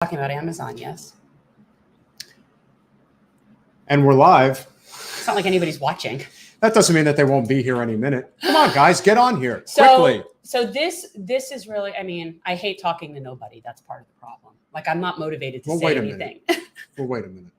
Talking about Amazon, yes. And we're live. It's not like anybody's watching. That doesn't mean that they won't be here any minute. Come on, guys, get on here quickly. So this is really, I mean, I hate talking to nobody. That's part of the problem. Like, I'm not motivated to say anything. Well, wait a minute.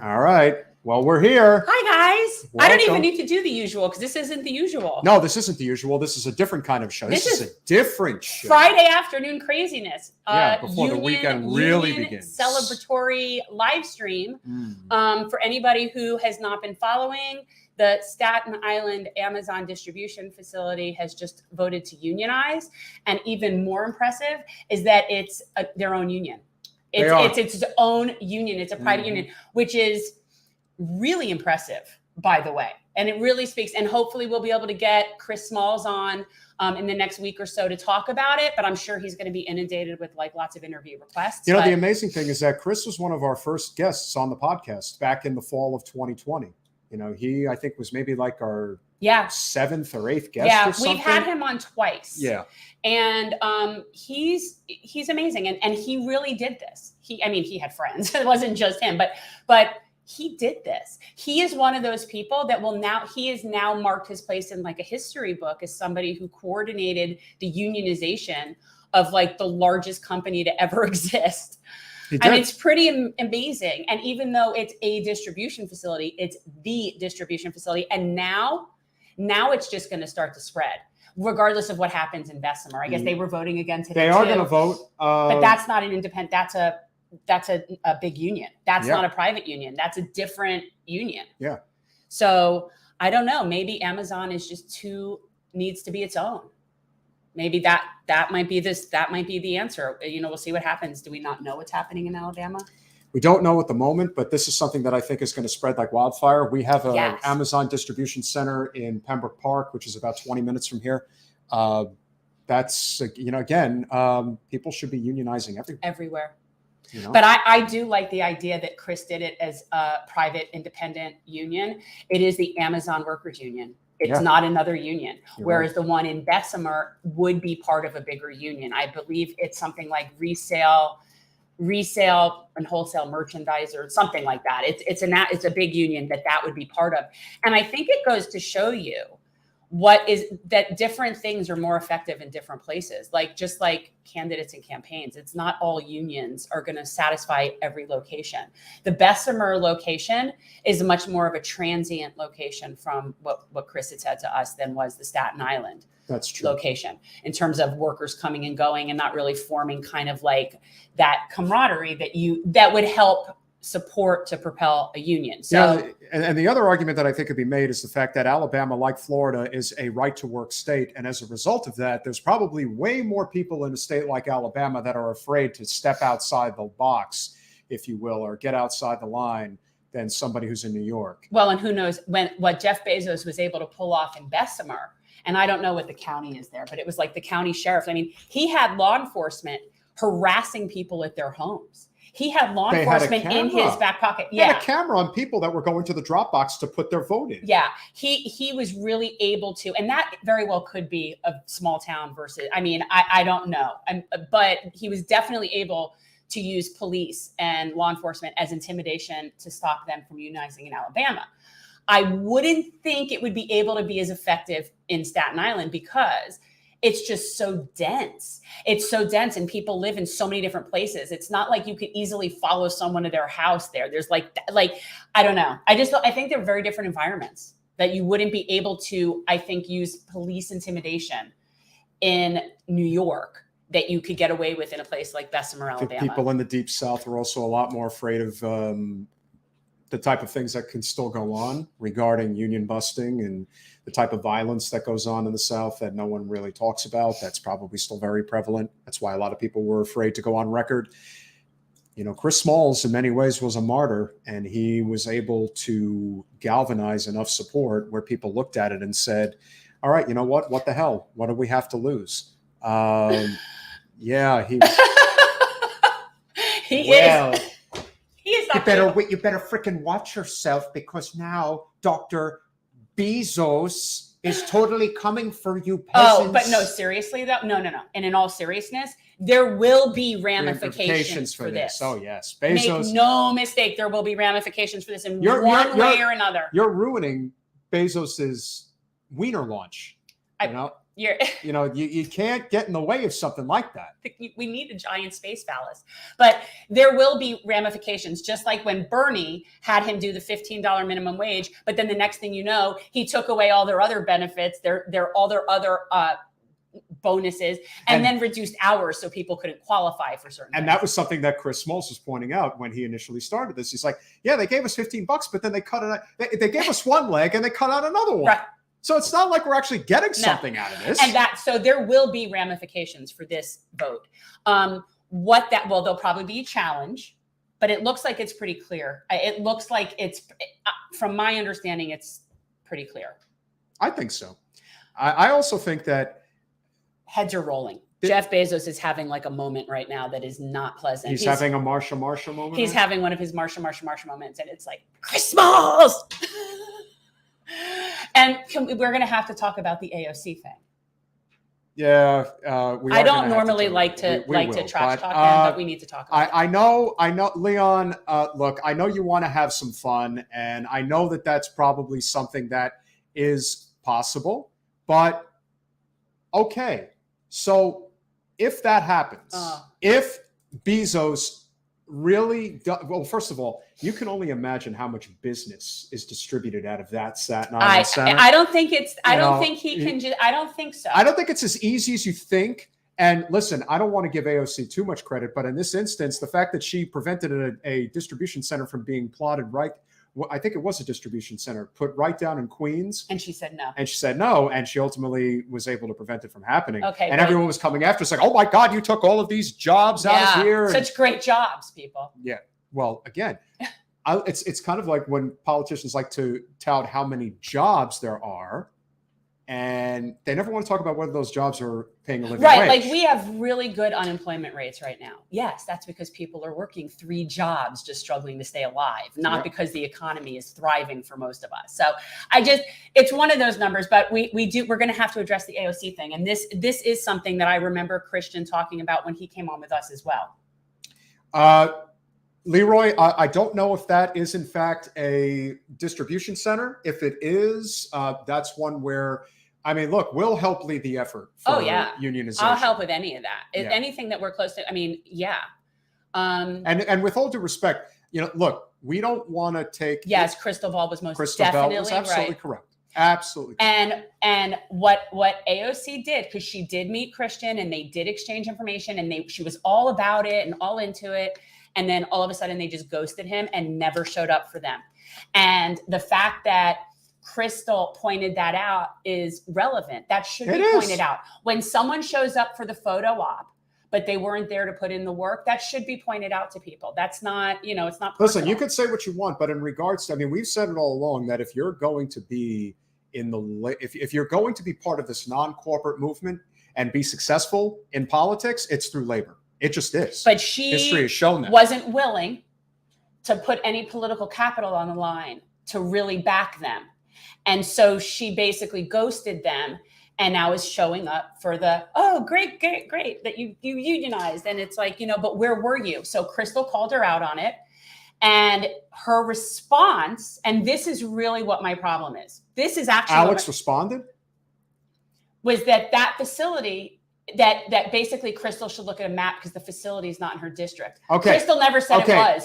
All right. Well, we're here. Hi, guys. Welcome. I don't even need to do the usual because this isn't the usual. No, this isn't the usual. This is a different kind of show. This is a different show. Friday afternoon craziness. Before the weekend really begins. Celebratory live stream. For anybody who has not been following, the Staten Island Amazon distribution facility has just voted to unionize. And even more impressive is that it's their own union. It's its own union. It's a private union, which is really impressive, by the way. And it really speaks. And hopefully we'll be able to get Chris Smalls on in the next week or so to talk about it. But I'm sure he's going to be inundated with like lots of interview requests. You know, the amazing thing is that Chris was one of our first guests on the podcast back in the fall of 2020. You know, he, I think, was maybe like our seventh or eighth guest. Yeah, or something. We've had him on twice. Yeah. And he's amazing. And he really did this. He had friends. It wasn't just him, but he did this. He is one of those people that he has now marked his place in like a history book as somebody who coordinated the unionization of like the largest company to ever exist. I mean, it's pretty amazing. And even though it's a distribution facility, it's the distribution facility. And now it's just going to start to spread, regardless of what happens in Bessemer. I guess they were voting again today. They are going to vote. But that's not an independent. That's a big union. That's not a private union. That's a different union. Yeah. So I don't know. Maybe Amazon is just needs to be its own. Maybe that might be that might be the answer. You know, we'll see what happens. Do we not know what's happening in Alabama? We don't know at the moment, but this is something that I think is going to spread like wildfire. We have an Amazon distribution center in Pembroke Park, which is about 20 minutes from here. That's, again, people should be unionizing everywhere. You know? But I do like the idea that Chris did it as a private independent union. It is the Amazon Workers Union. It's not another union. Whereas the one in Bessemer would be part of a bigger union. I believe it's something like resale and wholesale merchandise or something like that. It's a big union that would be part of. And I think it goes to show you that different things are more effective in different places. Like, just like candidates and campaigns, it's not all unions are going to satisfy every location. The Bessemer location is much more of a transient location from what Chris had said to us than was the Staten Island location, in terms of workers coming and going and not really forming kind of like that camaraderie that would help support to propel a union. So, and the other argument that I think could be made is the fact that Alabama, like Florida, is a right to work state. And as a result of that, there's probably way more people in a state like Alabama that are afraid to step outside the box, if you will, or get outside the line than somebody who's in New York. Well, and who knows what Jeff Bezos was able to pull off in Bessemer. And I don't know what the county is there, but it was like the county sheriff. I mean, he had law enforcement harassing people at their homes. He had law enforcement in his back pocket. He had a camera on people that were going to the drop box to put their vote in. Yeah, he was really able to, and that very well could be a small town versus, I mean, I don't know. But he was definitely able to use police and law enforcement as intimidation to stop them from unionizing in Alabama. I wouldn't think it would be able to be as effective in Staten Island because it's just so dense. It's so dense and people live in so many different places. It's not like you could easily follow someone to their house there. There's like, I don't know. I think they're very different environments that you wouldn't be able to, I think, use police intimidation in New York that you could get away with in a place like Bessemer, Alabama. People in the Deep South are also a lot more afraid of the type of things that can still go on regarding union busting and the type of violence that goes on in the South that no one really talks about. That's probably still very prevalent. That's why a lot of people were afraid to go on record. You know, Chris Smalls in many ways was a martyr, and he was able to galvanize enough support where people looked at it and said, all right, you know what the hell? What do we have to lose? Yeah, he is. You better freaking watch yourself, because now Dr. Bezos is totally coming for you peasants. Oh, but no, seriously though? No. And in all seriousness, there will be ramifications for this. Oh, yes. Bezos. Make no mistake, there will be ramifications for this in one way or another. You're ruining Bezos's wiener launch. You can't get in the way of something like that. We need a giant space phallus. But there will be ramifications, just like when Bernie had him do the $15 minimum wage, but then the next thing you know, he took away all their other benefits, all their other bonuses, and then reduced hours so people couldn't qualify for certain things. That was something that Chris Smalls was pointing out when he initially started this. He's like, yeah, they gave us $15, but then they cut it out. They gave us one leg and they cut out another one. Right. So it's not like we're actually getting something out of this. So there will be ramifications for this vote. There'll probably be a challenge, but it looks like it's pretty clear. It looks like from my understanding, it's pretty clear. I think so. I also think that heads are rolling. Jeff Bezos is having like a moment right now that is not pleasant. He's having a Marsha moment. He's having one of his Marsha moments, and it's like, Christmas. And we're going to have to talk about the AOC thing. Yeah, I don't normally like to trash talk them, but we need to talk about it. I know, Leon. Look, I know you want to have some fun, and I know that that's probably something that is possible. But okay, so if that happens, if Bezos really, well, first of all, you can only imagine how much business is distributed out of that Staten Island Center. I don't think it's. I don't think he can. I don't think so. I don't think it's as easy as you think. And listen, I don't want to give AOC too much credit, but in this instance, the fact that she prevented a distribution center from being plotted right, I think it was a distribution center, put right down in Queens. And she said no. And she ultimately was able to prevent it from happening. Okay. And everyone was coming after. It's like, oh my God, you took all of these jobs out of here. Such great jobs, people. Yeah. Well, again, it's kind of like when politicians like to tout how many jobs there are, and they never want to talk about whether those jobs are paying a living wage. Right, like we have really good unemployment rates right now. Yes, that's because people are working 3 jobs just struggling to stay alive, not because the economy is thriving for most of us. So it's one of those numbers, but we're going to have to address the AOC thing. And this is something that I remember Christian talking about when he came on with us as well. Leroy, I don't know if that is in fact a distribution center. If it is, that's one where I mean, look, we'll help lead the effort for unionization. I'll help with any of that. Anything that we're close to. I mean, and with all due respect, look, we don't want to take. Yes, Crystal Ball was definitely absolutely correct. Absolutely. And what AOC did, because she did meet Christian and they did exchange information and she was all about it and all into it. And then all of a sudden they just ghosted him and never showed up for them. And the fact that Crystal pointed that out is relevant. That should be pointed out. When someone shows up for the photo op, but they weren't there to put in the work, that should be pointed out to people. That's not, it's not personal. Listen, you could say what you want, but in regards to, we've said it all along that if you're going to be if you're going to be part of this non-corporate movement and be successful in politics, it's through labor. It just is. But history has shown that. Wasn't willing to put any political capital on the line to really back them. And so she basically ghosted them and now is showing up for great that you unionized. And it's like, but where were you? So Crystal called her out on it. And her response, and this is really what my problem is. This is actually Alex responded? Was that facility that basically Crystal should look at a map because the facility is not in her district. Okay. Crystal never said it was.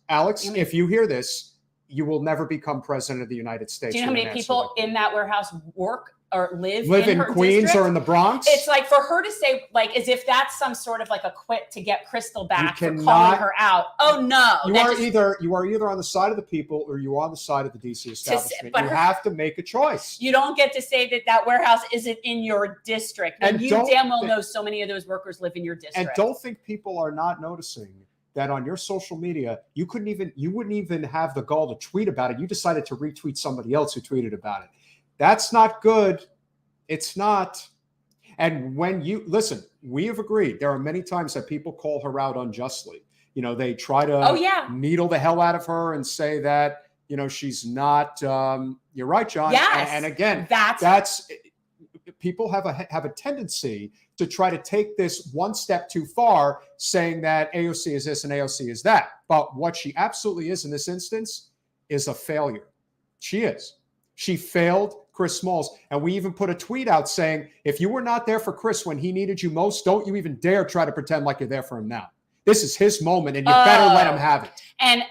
Alex, if you hear this, you will never become president of the United States. Do you know how many people in that warehouse work or live in her Queens district? Or in the Bronx? It's like for her to say, like, as if that's some sort of like a quit to get Crystal back for calling her out. Oh no. You are either on the side of the people or you are on the side of the DC establishment. You have to make a choice. You don't get to say that warehouse isn't in your district. And you damn well know so many of those workers live in your district. And don't think people are not noticing that on your social media, you wouldn't even have the gall to tweet about it. You decided to retweet somebody else who tweeted about it. That's not good. It's not. And when we have agreed, there are many times that people call her out unjustly. They try to needle the hell out of her and say that, she's not, you're right, John. Yes. And again, that's people have a tendency to try to take this one step too far, saying that AOC is this and AOC is that. But what she absolutely is in this instance is a failure. She is. She failed Chris Smalls. And we even put a tweet out saying, if you were not there for Chris when he needed you most, don't you even dare try to pretend like you're there for him now. This is his moment and you better let him have it. And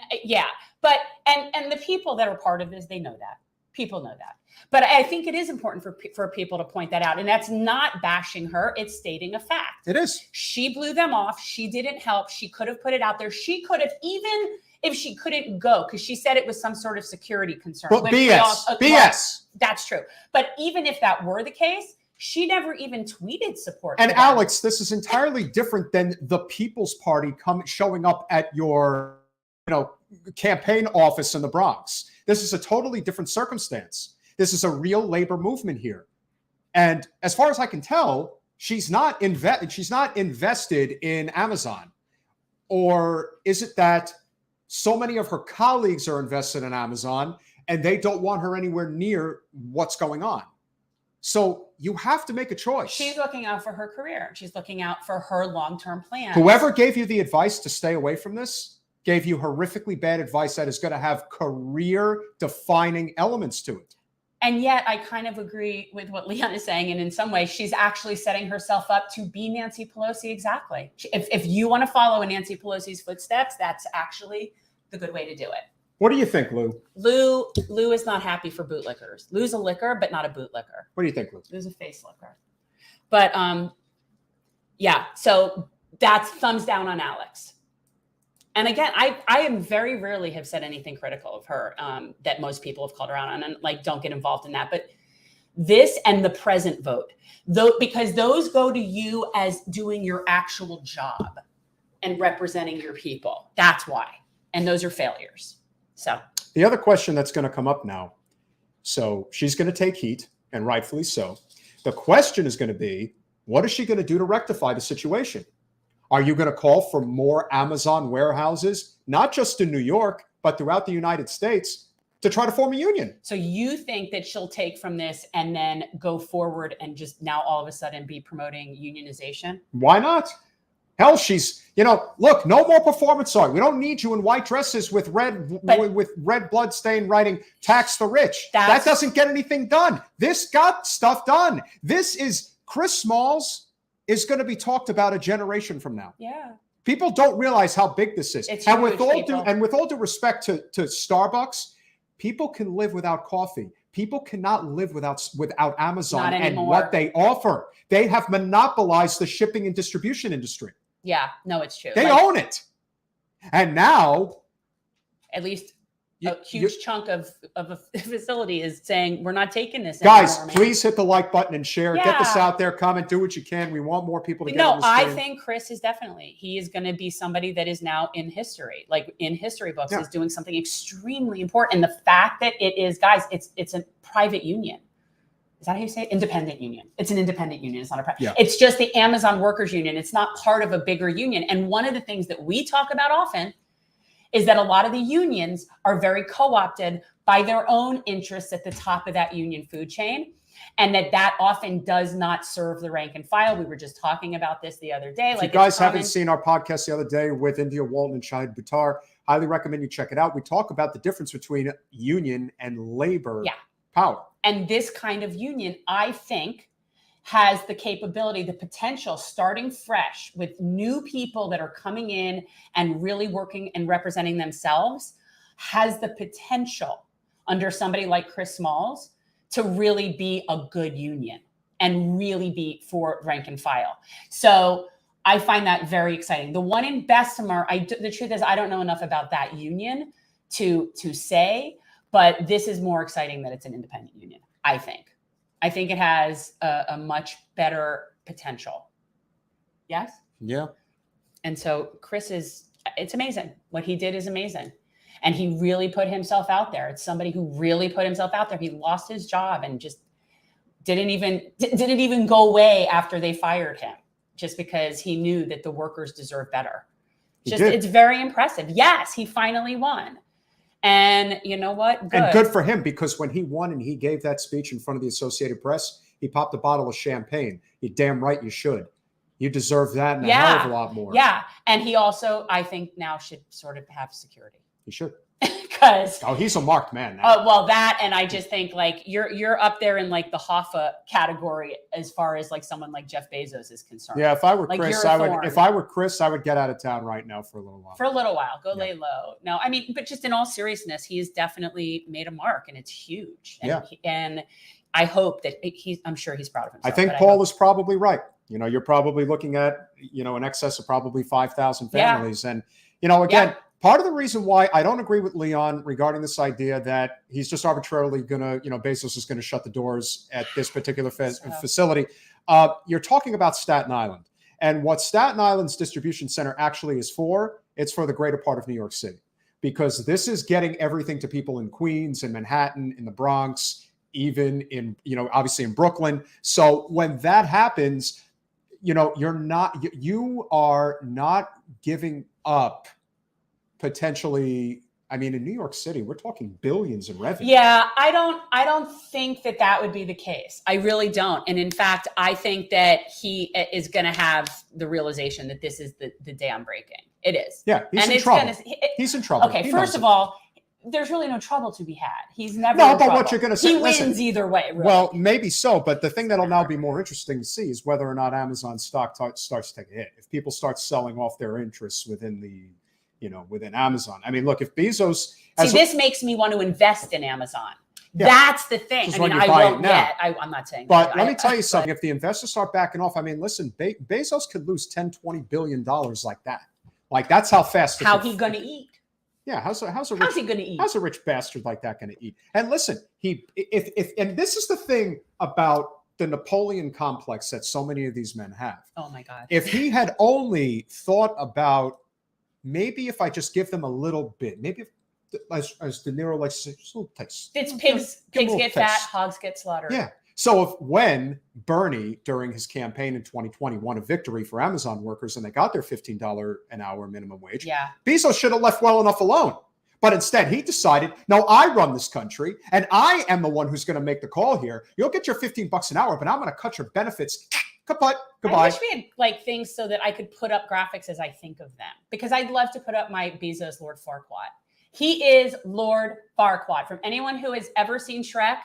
but the people that are part of this, they know that. People know that. But I think it is important for people to point that out. And that's not bashing her. It's stating a fact. It is. She blew them off. She didn't help. She could have put it out there. She could have, even if she couldn't go, because she said it was some sort of security concern. But BS. That's true. But even if that were the case, she never even tweeted support. And Alex, this is entirely different than the People's Party showing up at your campaign office in the Bronx. This is a totally different circumstance. This is a real labor movement here. And as far as I can tell, she's not invested in Amazon. Or is it that so many of her colleagues are invested in Amazon and they don't want her anywhere near what's going on? So you have to make a choice. She's looking out for her career. She's looking out for her long-term plan. Whoever gave you the advice to stay away from this gave you horrifically bad advice that is going to have career-defining elements to it. And yet I kind of agree with what Leon is saying. And in some ways, she's actually setting herself up to be Nancy Pelosi. Exactly. If you want to follow in Nancy Pelosi's footsteps, that's actually the good way to do it. What do you think, Lou? Lou is not happy for bootlickers. Lou's a licker, but not a bootlicker. What do you think, Lou? Lou's a face licker. But so that's thumbs down on Alex. And again, I am very rarely have said anything critical of her that most people have called her out on, and like, don't get involved in that. But this and the present vote, because those go to you as doing your actual job and representing your people. That's why. And those are failures. So the other question that's going to come up now, so she's going to take heat, and rightfully so. The question is going to be, what is she going to do to rectify the situation? Are you going to call for more Amazon warehouses, not just in New York, but throughout the United States, to try to form a union? So you think that she'll take from this and then go forward and just now all of a sudden be promoting unionization? Why not? Hell, she's, look, no more performance art. We don't need you in white dresses with red blood stain writing tax the rich. That doesn't get anything done. This got stuff done. Chris Smalls is going to be talked about a generation from now. Yeah. People don't realize how big this is. It's and huge, with all due respect to Starbucks, people can live without coffee. People cannot live without Amazon and what they offer. They have monopolized the shipping and distribution industry. Yeah, no, it's true. They own it. And now, at least a huge chunk of a facility is saying, we're not taking this guys, anymore, please hit the like button and share. Get this out there. Comment. Do what you can. We want more people to get on the I stream. think Chris is he is going to be somebody that is now in history, like in history books, is doing something extremely important. And the fact that it is, guys, it's a private union. Is that how you say it? Independent union. It's an independent union. It's not a private. Yeah. It's just the Amazon Workers Union. It's not part of a bigger union. And one of the things that we talk about often is that a lot of the unions are very co-opted by their own interests at the top of that union food chain. And that often does not serve the rank and file. We were just talking about this the other day. If you guys haven't seen our podcast the other day with India Walton and Shahid Buttar, highly recommend you check it out. We talk about the difference between union and labor power. And this kind of union, I think, has the capability, the potential, starting fresh with new people that are coming in and really working and representing themselves, has the potential under somebody like Chris Smalls to really be a good union and really be for rank and file. So I find that very exciting. The one in Bessemer, the truth is I don't know enough about that union to say, but this is more exciting that it's an independent union, I think. I think it has a much better potential. Yes? Yeah. And so it's amazing. What he did is amazing. And he really put himself out there. It's somebody who really put himself out there. He lost his job and just didn't even go away after they fired him, just because he knew that the workers deserve better. It's very impressive. Yes, he finally won. And you know what? Good. And good for him, because when he won and he gave that speech in front of the Associated Press, he popped a bottle of champagne. You're damn right you should. You deserve that and a hell of a lot more. Yeah. And he also, I think, now should sort of have security. He should. Because he's a marked man now. Well, that, and I just think like you're up there in like the Hoffa category as far as like someone like Jeff Bezos is concerned. Yeah, if I were Chris, I would get out of town right now for a little while. For a little while, lay low. No, I mean, but just in all seriousnness, he has definitely made a mark, and it's huge. And and I hope that I'm sure he's proud of himself. I think Paul is probably right. You're probably looking at in excess of probably 5,000 families, and again. Part of the reason why I don't agree with Leon regarding this idea that he's just arbitrarily going to, Bezos is going to shut the doors at this particular facility. You're talking about Staten Island. And what Staten Island's distribution center actually is for, it's for the greater part of New York City. Because this is getting everything to people in Queens and Manhattan, in the Bronx, even in, obviously in Brooklyn. So when that happens, you are not giving up potentially, I mean, in New York City, we're talking billions in revenue. Yeah, I don't think that would be the case. I really don't. And in fact, I think that he is going to have the realization that this is the day I'm breaking. It is. Yeah, he's in trouble. He's in trouble. Okay, first of all, there's really no trouble to be had. He's never No, but what you're going to say, he wins either way, really. Well, maybe so, but the thing that'll now be more interesting to see is whether or not Amazon stock starts to take a hit. If people start selling off their interests within within Amazon. I mean, look, if Bezos... this makes me want to invest in Amazon. Yeah. That's the thing. I mean, I won't yet. I'm not saying that. But let me tell you something. If the investors start backing off, I mean, listen, Bezos could lose $10-20 billion like that. Like, that's how fast... How he going to eat? Yeah, how's he going to eat? How's a rich bastard like that going to eat? And listen, and this is the thing about the Napoleon complex that so many of these men have. Oh, my God. If he had only thought about, maybe if I just give them a little bit, maybe as De Niro likes to say, just a little taste. It's pigs get fat, hogs get slaughtered. Yeah. So when Bernie, during his campaign in 2020, won a victory for Amazon workers and they got their $15 an hour minimum wage, Bezos should have left well enough alone. But instead, he decided, no, I run this country and I am the one who's going to make the call here. You'll get your $15 an hour, but I'm going to cut your benefits kaput, I goodbye. wish we had like things so that I could put up graphics as I think of them, because I'd love to put up my Bezos Lord Farquaad. He is Lord Farquaad. From anyone who has ever seen Shrek,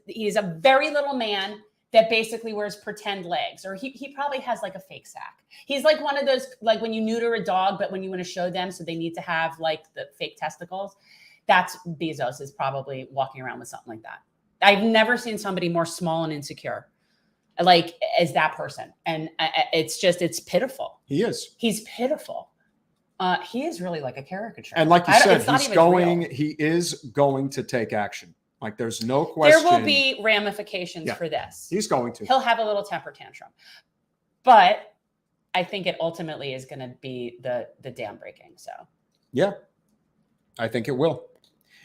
he's a very little man that basically wears pretend legs, or he probably has like a fake sack. He's like one of those, like when you neuter a dog, but when you want to show them, so they need to have like the fake testicles. That's Bezos is probably walking around with something like that. I've never seen somebody more small and insecure like as that person. And it's pitiful. He is. He's pitiful. He is really like a caricature. And like you said, he is going to take action. Like there's no question. There will be ramifications for this. He's going to. He'll have a little temper tantrum. But I think it ultimately is going to be the dam breaking. So yeah, I think it will.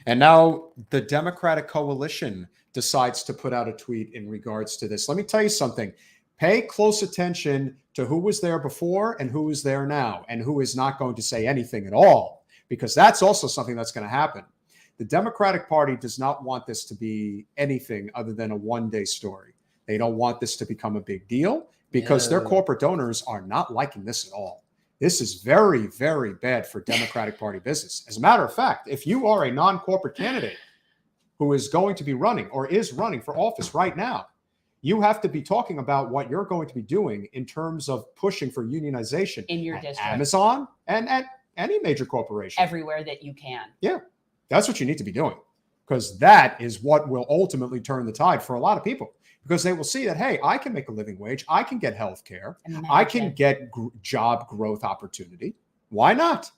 And now the Democratic coalition decides to put out a tweet in regards to this. Let me tell you something. Pay close attention to who was there before and who is there now and who is not going to say anything at all, because that's also something that's going to happen. The Democratic Party does not want this to be anything other than a one-day story. They don't want this to become a big deal because their corporate donors are not liking this at all. This is very, very bad for Democratic Party business. As a matter of fact, if you are a non-corporate candidate who is going to be running or is running for office right now, you have to be talking about what you're going to be doing in terms of pushing for unionization in your district, Amazon, and at any major corporation. Everywhere that you can. Yeah, that's what you need to be doing, because that is what will ultimately turn the tide for a lot of people, because they will see that, hey, I can make a living wage. I can get health care. I can get job growth opportunity. Why not?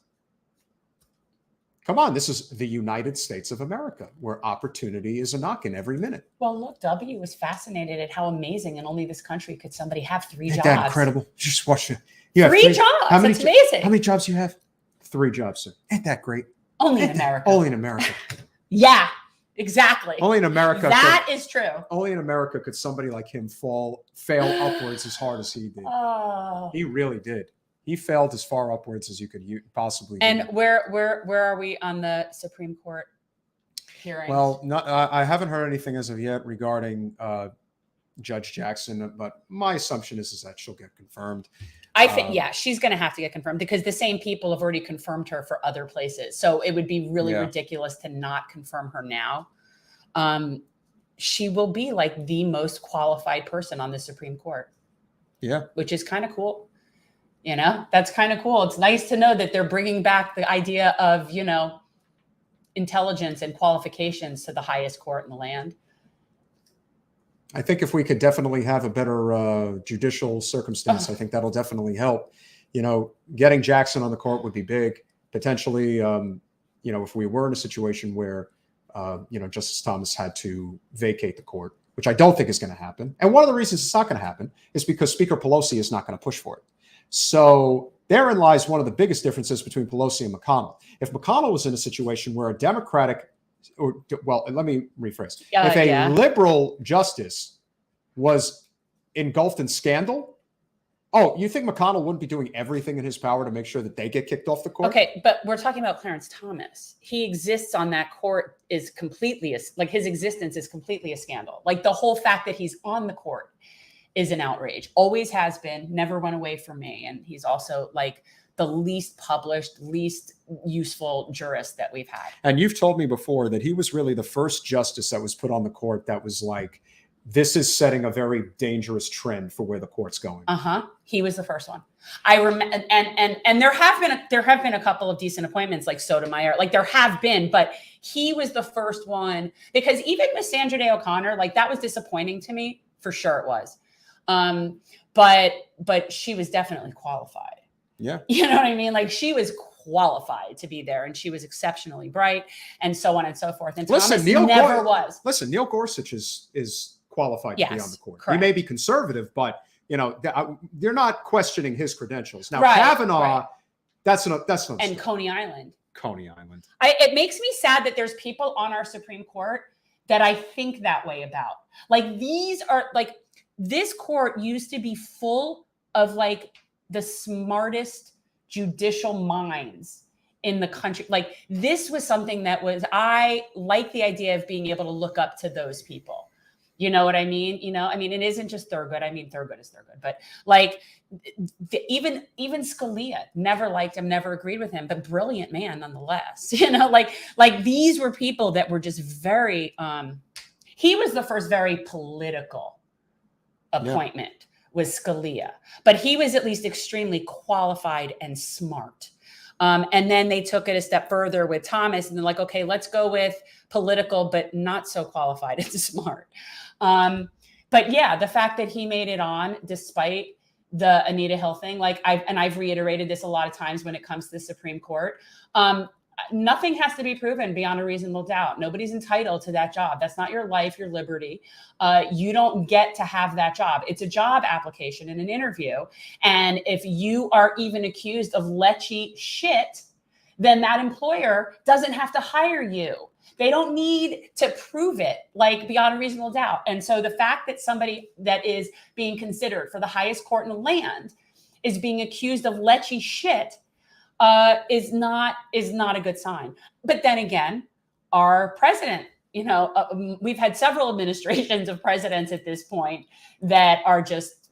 Come on, this is the United States of America, where opportunity is a knocking every minute. Well, look, W was fascinated at how amazing in only this country could somebody have 3 jobs. Isn't that incredible? Just watch it. You have 3 jobs. That's amazing. How many jobs do you have? 3 jobs, sir. Ain't that great? Only in America. Only in America. Yeah, exactly. Only in America. That is true. Only in America could somebody like him fail upwards as hard as he did. Oh. He really did. He failed as far upwards as you could possibly. And where are we on the Supreme Court hearing? Well, I haven't heard anything as of yet regarding Judge Jackson, but my assumption is that she'll get confirmed. I think, she's going to have to get confirmed, because the same people have already confirmed her for other places. So it would be really ridiculous to not confirm her now. She will be like the most qualified person on the Supreme Court. Yeah. Which is kind of cool. You know, that's kind of cool. It's nice to know that they're bringing back the idea of, intelligence and qualifications to the highest court in the land. I think if we could definitely have a better judicial circumstance, I think that'll definitely help. Getting Jackson on the court would be big. Potentially, if we were in a situation where, Justice Thomas had to vacate the court, which I don't think is going to happen. And one of the reasons it's not going to happen is because Speaker Pelosi is not going to push for it. So therein lies one of the biggest differences between Pelosi and McConnell. If McConnell was in a situation where a Democratic, let me rephrase. If a liberal justice was engulfed in scandal, you think McConnell wouldn't be doing everything in his power to make sure that they get kicked off the court? Okay, but we're talking about Clarence Thomas. He exists on that court is completely, his existence is completely a scandal. Like the whole fact that he's on the court is an outrage. Always has been, never went away from me. And he's also like the least published, least useful jurist that we've had. And you've told me before that he was really the first justice that was put on the court that was like, this is setting a very dangerous trend for where the court's going. He was the first one. I remember, and there have been a couple of decent appointments like Sotomayor, like there have been, but he was the first one, because even Miss Sandra Day O'Connor, like that was disappointing to me, for sure it was. But she was definitely qualified. Yeah. You know what I mean? Like she was qualified to be there, and she was exceptionally bright, and so on and so forth. And Thomas never was. Listen, Neil Gorsuch is qualified to be on the court. Correct. He may be conservative, but they're not questioning his credentials. Now, Kavanaugh, that's not. And Coney Island. It makes me sad that there's people on our Supreme Court that I think that way about. Like this court used to be full of like the smartest judicial minds in the country. Like this was something that I like the idea of being able to look up to those people. You know what I mean? It isn't just Thurgood. I mean, Thurgood is Thurgood, but like even Scalia, never liked him, never agreed with him, but brilliant man nonetheless. Like these were people that were just very, he was the first very political appointment was Scalia, but he was at least extremely qualified and smart. And then they took it a step further with Thomas, and they're like, okay, let's go with political, but not so qualified and smart. But yeah, the fact that he made it on despite the Anita Hill thing, like I've reiterated this a lot of times when it comes to the Supreme Court. Nothing has to be proven beyond a reasonable doubt. Nobody's entitled to that job. That's not your life, your liberty. You don't get to have that job. It's a job application and an interview. And if you are even accused of lechy shit, then that employer doesn't have to hire you. They don't need to prove it like beyond a reasonable doubt. And so the fact that somebody that is being considered for the highest court in the land is being accused of lechy shit is not a good sign. But then again, our president, we've had several administrations of presidents at this point that are just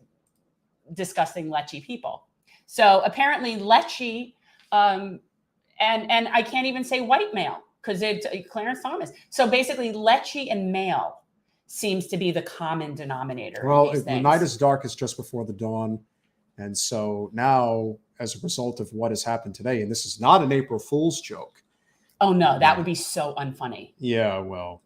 disgusting lechy people. So apparently lechy, and I can't even say white male because it's Clarence Thomas. So basically lechy and male seems to be the common denominator. Well, the night is darkest just before the dawn. And so now, as a result of what has happened today, and this is not an April Fool's joke. Oh, no, that would be so unfunny. Yeah, well,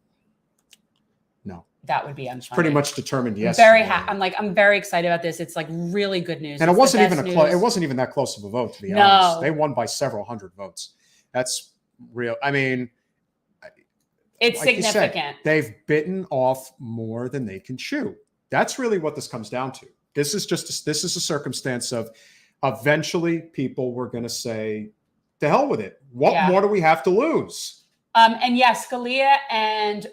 no. That would be unfunny. It's pretty much determined yesterday. I'm very excited about this. It's like really good news. And it wasn't even that close of a vote, to be honest. They won by several hundred votes. That's real. I mean, it's like significant. You said, they've bitten off more than they can chew. That's really what this comes down to. This is a circumstance of eventually people were going to say, "To hell with it. What more do we have to lose?" And yes, Scalia and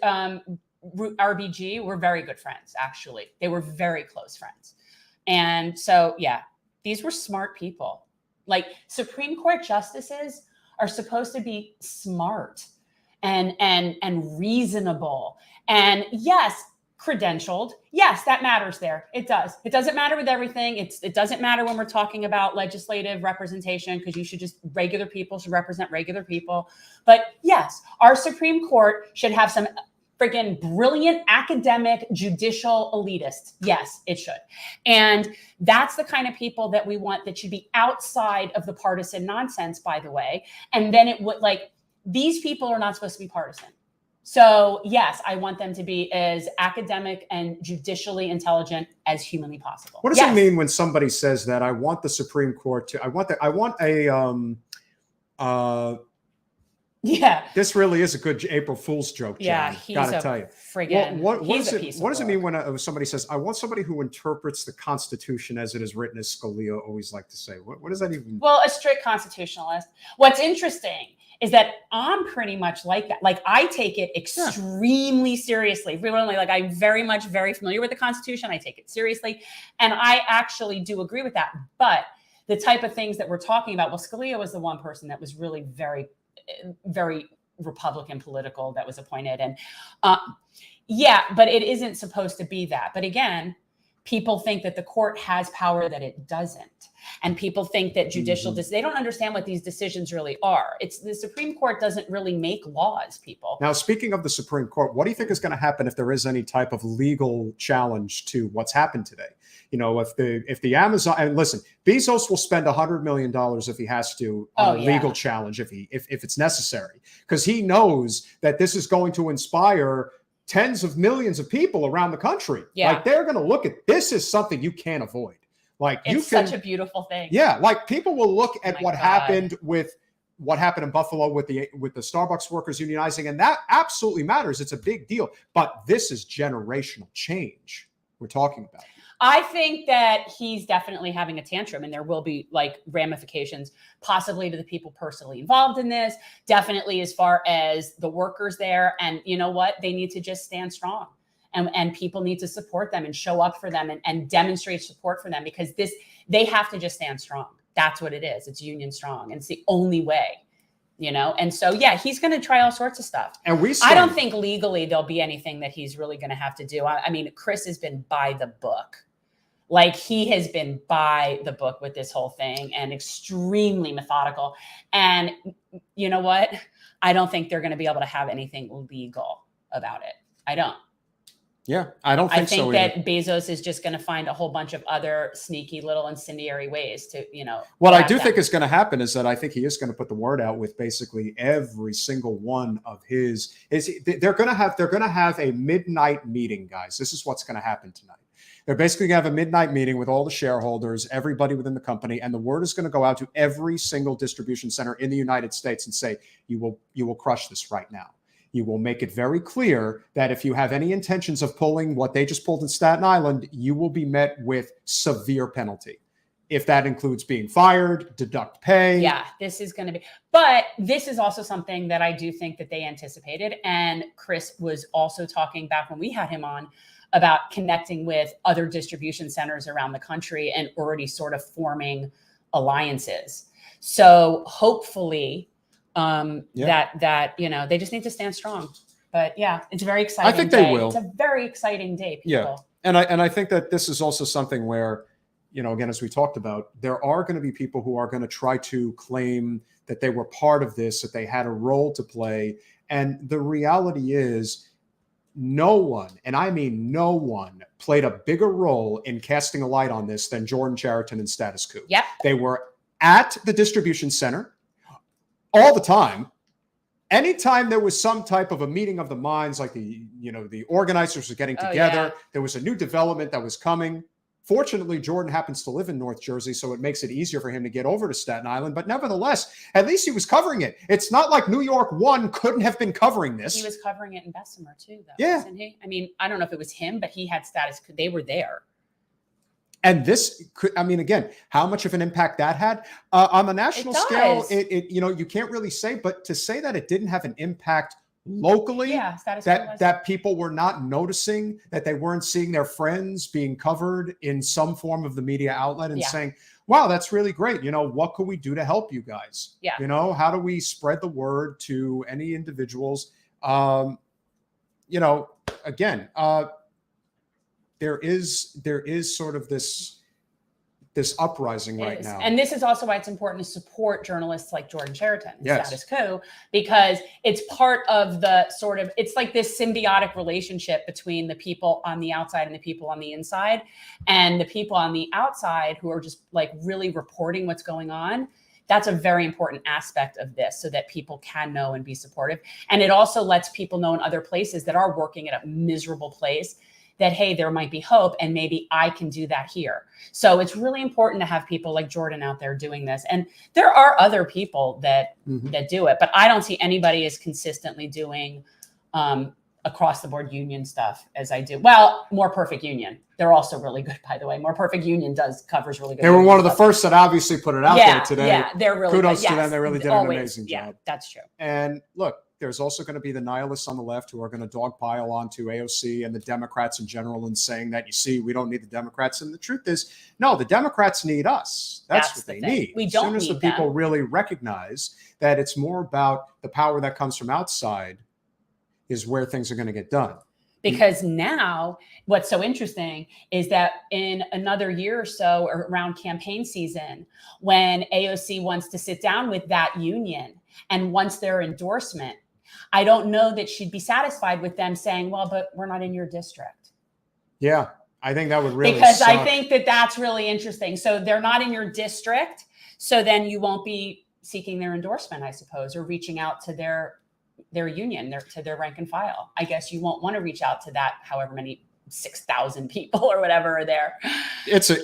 RBG were very good friends. Actually, they were very close friends, and so these were smart people. Like Supreme Court justices are supposed to be smart and reasonable, and yes, credentialed. Yes, that matters there. It does. It doesn't matter with everything. It doesn't matter when we're talking about legislative representation, because you should just, regular people should represent regular people. But yes, our Supreme Court should have some friggin' brilliant academic judicial elitists. Yes, it should. And that's the kind of people that we want, that should be outside of the partisan nonsense, by the way. And then it would, like, these people are not supposed to be partisan. So yes, I want them to be as academic and judicially intelligent as humanly possible. What does it mean when somebody says that? I want the Supreme Court to, this really is a good April Fool's joke, John. Yeah, he's gotta tell you. Friggin' what does it mean when somebody says, I want somebody who interprets the Constitution as it is written, as Scalia always liked to say? What does that even mean? Well, a strict constitutionalist. What's interesting is that I'm pretty much like that. Like, I take it extremely seriously. Like, I'm very familiar with the Constitution. I take it seriously. And I actually do agree with that. But the type of things that we're talking about, well, Scalia was the one person that was really very, very Republican political that was appointed. And but it isn't supposed to be that. But again, people think that the court has power that it doesn't. And people think that judicial, they don't understand what these decisions really are. It's the Supreme Court doesn't really make laws, people. Now, speaking of the Supreme Court, what do you think is going to happen if there is any type of legal challenge to what's happened today? If the Amazon, and listen, Bezos will spend $100 million if he has to on a legal challenge, if it's necessary, because he knows that this is going to inspire tens of millions of people around the country. Yeah. Like, they're going to look at this as something you can't avoid. Like, it's such a beautiful thing. Yeah, like, people will look at what happened in Buffalo with the Starbucks workers unionizing, and that absolutely matters. It's a big deal. But this is generational change we're talking about. I think that he's definitely having a tantrum, and there will be like ramifications possibly to the people personally involved in this, definitely as far as the workers there. And you know what? They need to just stand strong. And people need to support them and show up for them and demonstrate support for them, because they have to just stand strong. That's what it is. It's union strong. And it's the only way you know? And so, yeah, he's going to try all sorts of stuff. And I don't think legally there'll be anything that he's really going to have to do. I mean, Chris has been by the book. Like, he has been by the book with this whole thing and extremely methodical. And you know what? I don't think they're going to be able to have anything legal about it. I don't. Yeah, I don't think so. I think that Bezos is just going to find a whole bunch of other sneaky little incendiary ways to, you know. What I do think is going to happen is that I think he is going to put the word out with basically every single one of his. They're going to have a midnight meeting, guys. This is what's going to happen tonight. They're basically going to have a midnight meeting with all the shareholders, everybody within the company, and the word is going to go out to every single distribution center in the United States and say, you will crush this right now. You will make it very clear that if you have any intentions of pulling what they just pulled in Staten Island, you will be met with severe penalty. If that includes being fired, deduct pay. Yeah, this is going to be, but this is also something that I do think that they anticipated. And Chris was also talking back when we had him on about connecting with other distribution centers around the country and already sort of forming alliances. So hopefully, that you know, they just need to stand strong. But yeah, it's a very exciting. I think they will. It's a very exciting day, people. Yeah, and I think that this is also something where, you know, again, as we talked about, there are going to be people who are going to try to claim that they were part of this, that they had a role to play, and the reality is, no one, and I mean no one, played a bigger role in casting a light on this than Jordan, Sheridan, and Status Quo. Yep, they were at the distribution center all the time. Anytime there was some type of a meeting of the minds, like the organizers were getting together, there was a new development that was coming. Fortunately, Jordan happens to live in North Jersey, so it makes it easier for him to get over to Staten Island. But nevertheless, at least he was covering it. It's not like New York One couldn't have been covering this. He was covering it in Bessemer too, though, yeah. Wasn't he? I mean, I don't know if it was him, but he had Status. They were there. And this could, I mean, again, how much of an impact that had on the national scale, you know, you can't really say, but to say that it didn't have an impact locally, that people were not noticing, that they weren't seeing their friends being covered in some form of the media outlet and saying, wow, that's really great. You know, what could we do to help you guys? Yeah. You know, how do we spread the word to any individuals? You know, again, there is sort of this uprising right now. And this is also why it's important to support journalists like Jordan Sheridan, yes. Status Quo, because it's part of the sort of, it's like this symbiotic relationship between the people on the outside and the people on the inside. And the people on the outside who are just like really reporting what's going on. That's a very important aspect of this so that people can know and be supportive. And it also lets people know in other places that are working at a miserable place that, hey, there might be hope and maybe I can do that here. So it's really important to have people like Jordan out there doing this. And there are other people that do it, but I don't see anybody as consistently doing across the board union stuff as I do. Well, More Perfect Union. They're also really good, by the way. More Perfect Union covers really good. They were one of the first that obviously put it out there today. Yeah, they're really kudos good. to them. They really did an amazing job. Yeah, that's true. And look, there's also going to be the nihilists on the left who are going to dogpile onto AOC and the Democrats in general and saying that, you see, we don't need the Democrats. And the truth is, no, the Democrats need us. That's what they need. We don't as soon as the people really recognize that it's more about the power that comes from outside is where things are going to get done. Because now what's so interesting is that in another year or so, or around campaign season, when AOC wants to sit down with that union and wants their endorsement, I don't know that she'd be satisfied with them saying, well, but we're not in your district. Yeah, I think that would really Because suck. I think that that's really interesting. So they're not in your district. So then you won't be seeking their endorsement, I suppose, or reaching out to their union, to their rank and file. I guess you won't want to reach out to that, however many 6,000 people or whatever are there.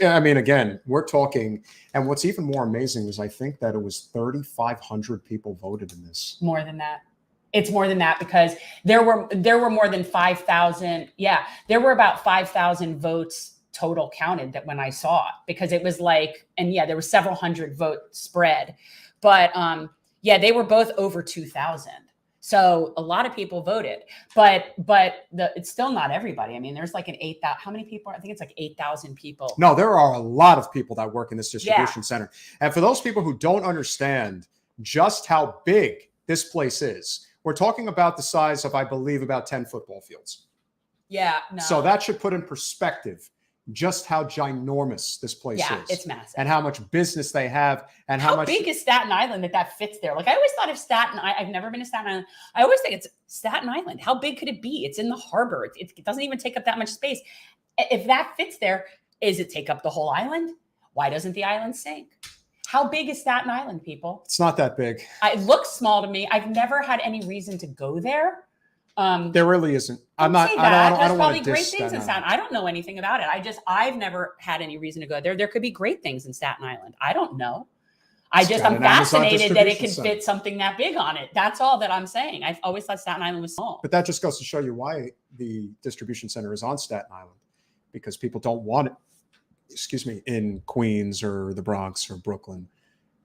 I mean, again, we're talking, and what's even more amazing is I think that it was 3,500 people voted in this. More than that. It's more than that because there were more than 5,000. Yeah, there were about 5,000 votes total counted that when I saw it, because it was like, and yeah, there were several hundred vote spread, but yeah, they were both over 2,000. So a lot of people voted, but it's still not everybody. I mean, there's like an 8,000. How many people? I think it's like 8,000 people. No, there are a lot of people that work in this distribution center. And for those people who don't understand just how big this place is. We're talking about the size of, I believe, about 10 football fields. Yeah. No. So that should put in perspective just how ginormous this place is. Yeah, it's massive. And how much business they have, and how much big is Staten Island that fits there? Like, I always thought of I've never been to Staten Island. I always think it's Staten Island. How big could it be? It's in the harbor. It doesn't even take up that much space. If that fits there, is it take up the whole island? Why doesn't the island sink? How big is Staten Island, people? It's not that big. It looks small to me. I've never had any reason to go there. There really isn't. I don't probably want to great things in Staten. I don't know anything about it. I've never had any reason to go there. There could be great things in Staten Island. I don't know. I'm fascinated that it can fit something that big on it. That's all that I'm saying. I've always thought Staten Island was small. But that just goes to show you why the distribution center is on Staten Island, because people don't want it, in Queens or the Bronx or Brooklyn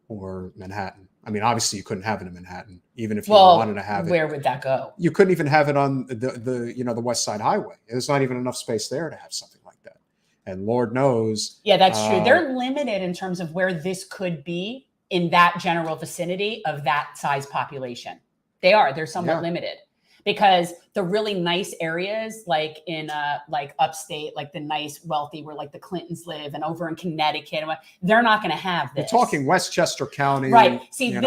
or Manhattan. I mean, obviously you couldn't have it in Manhattan, even if you wanted to have it. Where would that go? You couldn't even have it on the West Side Highway. There's not even enough space there to have something like that. And Lord knows. Yeah, that's true. They're limited in terms of where this could be in that general vicinity of that size population. They're somewhat limited, because the really nice areas, like in like upstate, like the nice wealthy where like the Clintons live, and over in Connecticut, they're not going to have this. We're talking Westchester County. Right. See,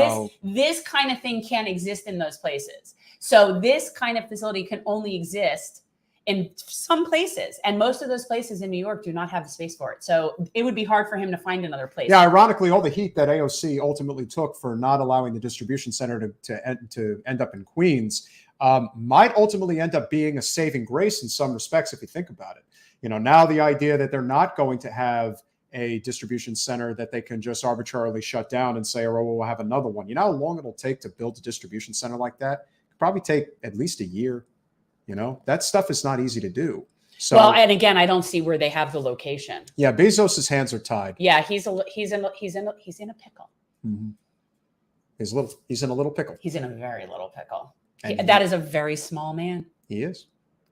this kind of thing can't exist in those places. So this kind of facility can only exist in some places. And most of those places in New York do not have the space for it. So it would be hard for him to find another place. Yeah, ironically, all the heat that AOC ultimately took for not allowing the distribution center to end up in Queens might ultimately end up being a saving grace in some respects, if you think about it. Now the idea that they're not going to have a distribution center that they can just arbitrarily shut down and say, oh, we'll have another one. You know how long it'll take to build a distribution center like that? It'll probably take at least a year. That stuff is not easy to do. So, well, and again, I don't see where they have the location. Yeah, Bezos's hands are tied. Yeah, he's in a pickle. Mm-hmm. He's in a little pickle. He's in a very little pickle. That is a very small man. He is.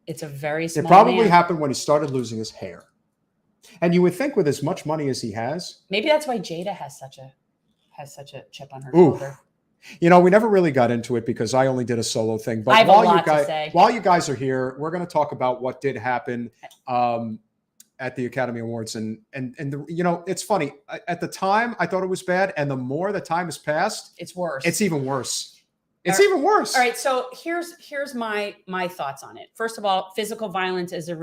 It's a very small man. It probably happened when he started losing his hair. And you would think with as much money as he has. Maybe that's why Jada has such a chip on her shoulder. We never really got into it because I only did a solo thing. But while you guys are here, we're going to talk about what did happen at the Academy Awards. And it's funny. At the time, I thought it was bad. And the more the time has passed, it's worse. It's even worse. Even worse. All right. So here's my thoughts on it. First of all, physical violence as a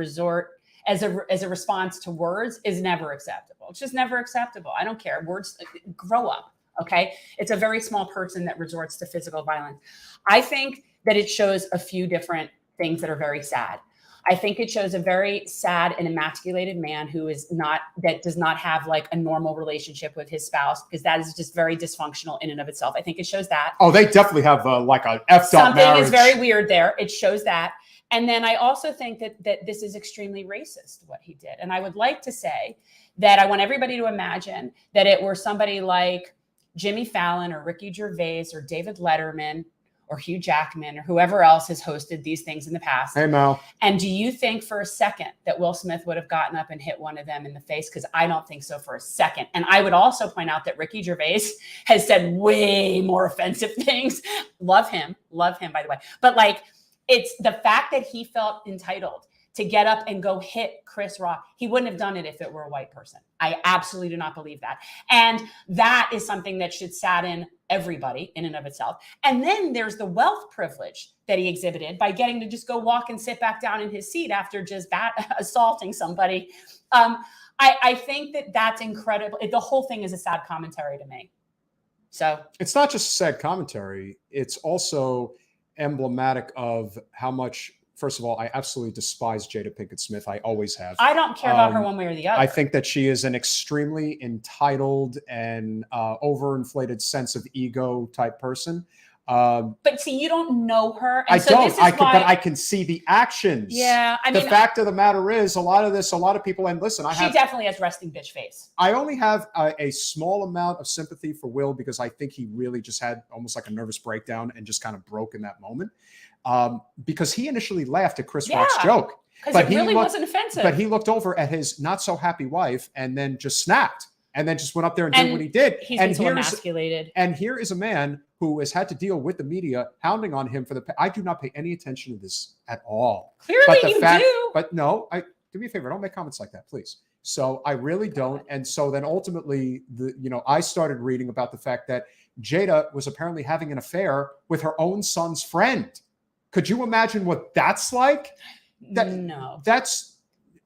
response to words is never acceptable. It's just never acceptable. I don't care. Words, grow up. Okay. It's a very small person that resorts to physical violence. I think that it shows a few different things that are very sad. I think it shows a very sad and emasculated man that does not have like a normal relationship with his spouse, because that is just very dysfunctional in and of itself. I think it shows that. Oh, they definitely have like a effed up marriage. Something is very weird there. It shows that. And then I also think that this is extremely racist, what he did. And I would like to say that I want everybody to imagine that it were somebody like Jimmy Fallon or Ricky Gervais or David Letterman or Hugh Jackman or whoever else has hosted these things in the past. Hey, Mel. And do you think for a second that Will Smith would have gotten up and hit one of them in the face? Because I don't think so for a second. And I would also point out that Ricky Gervais has said way more offensive things. Love him, by the way. But like, it's the fact that he felt entitled to get up and go hit Chris Rock. He wouldn't have done it if it were a white person. I absolutely do not believe that. And that is something that should sadden everybody in and of itself. And then there's the wealth privilege that he exhibited by getting to just go walk and sit back down in his seat after just assaulting somebody. I think that that's incredible. The whole thing is a sad commentary to me. So it's not just sad commentary. It's also emblematic of how much. First of all, I absolutely despise Jada Pinkett Smith. I always have. I don't care about her one way or the other. I think that she is an extremely entitled and overinflated sense of ego type person. But see, you don't know her. And but I can see the actions. Yeah. The fact of the matter is a lot of people, and listen, she definitely has resting bitch face. I only have a small amount of sympathy for Will because I think he really just had almost like a nervous breakdown and just kind of broke in that moment. Because he initially laughed at Chris Rock's joke. Because it really wasn't offensive. But he looked over at his not so happy wife and then just snapped and then just went up there and did what he did. He's been so emasculated. And here is a man who has had to deal with the media hounding on him for I do not pay any attention to this at all. Clearly you do. But no, do me a favor. Don't make comments like that, please. So I really don't. And so then ultimately, I started reading about the fact that Jada was apparently having an affair with her own son's friend. Could you imagine what that's like? No. That's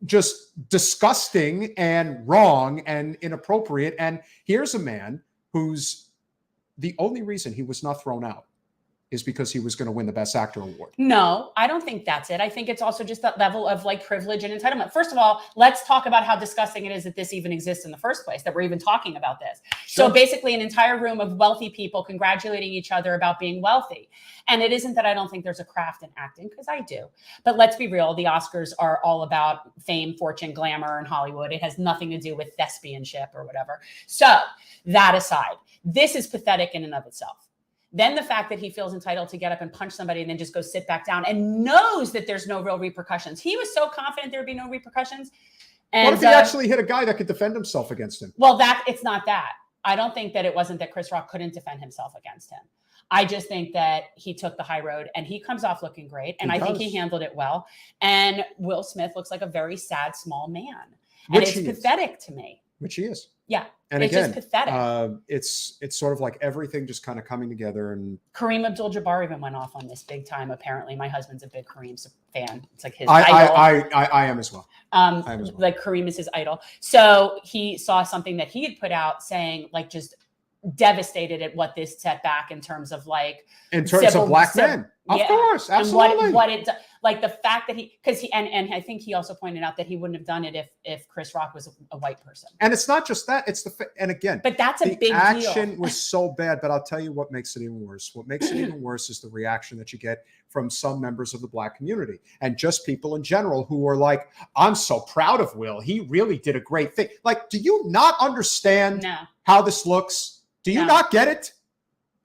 just disgusting and wrong and inappropriate. And here's a man who's the only reason he was not thrown out is because he was going to win the Best Actor award. No, I don't think that's it. I think it's also just that level of like privilege and entitlement. First of all, let's talk about how disgusting it is that this even exists in the first place, that we're even talking about this. Sure. So basically an entire room of wealthy people congratulating each other about being wealthy. And it isn't that I don't think there's a craft in acting, because I do. But let's be real, the Oscars are all about fame, fortune, glamour, and Hollywood. It has nothing to do with thespianship or whatever. So that aside, this is pathetic in and of itself. Then the fact that he feels entitled to get up and punch somebody and then just go sit back down and knows that there's no real repercussions. He was so confident there'd be no repercussions. And what if he actually hit a guy that could defend himself against him? Well, it's not that. I don't think that it wasn't that Chris Rock couldn't defend himself against him. I just think that he took the high road and he comes off looking great. And I think he handled it well. And Will Smith looks like a very sad, small man. And it's pathetic to me. Which he is. Yeah. And it's again, just pathetic. It's sort of like everything just kind of coming together. And Kareem AbdulJabbar even went off on this big time. Apparently, my husband's a big Kareem fan. It's like his idol. I am as well. Like Kareem is his idol. So he saw something that he had put out saying, like, just devastated at what this set back in terms of like of black men. Of course, absolutely. And what it like the fact that and I think he also pointed out that he wouldn't have done it if Chris Rock was a white person. And it's not just that; it's and again, but that's a big deal. The action was so bad, but I'll tell you what makes it even worse. What makes it even worse is the reaction that you get from some members of the black community and just people in general who are like, "I'm so proud of Will. He really did a great thing." Like, do you not understand how this looks? Do you not get it?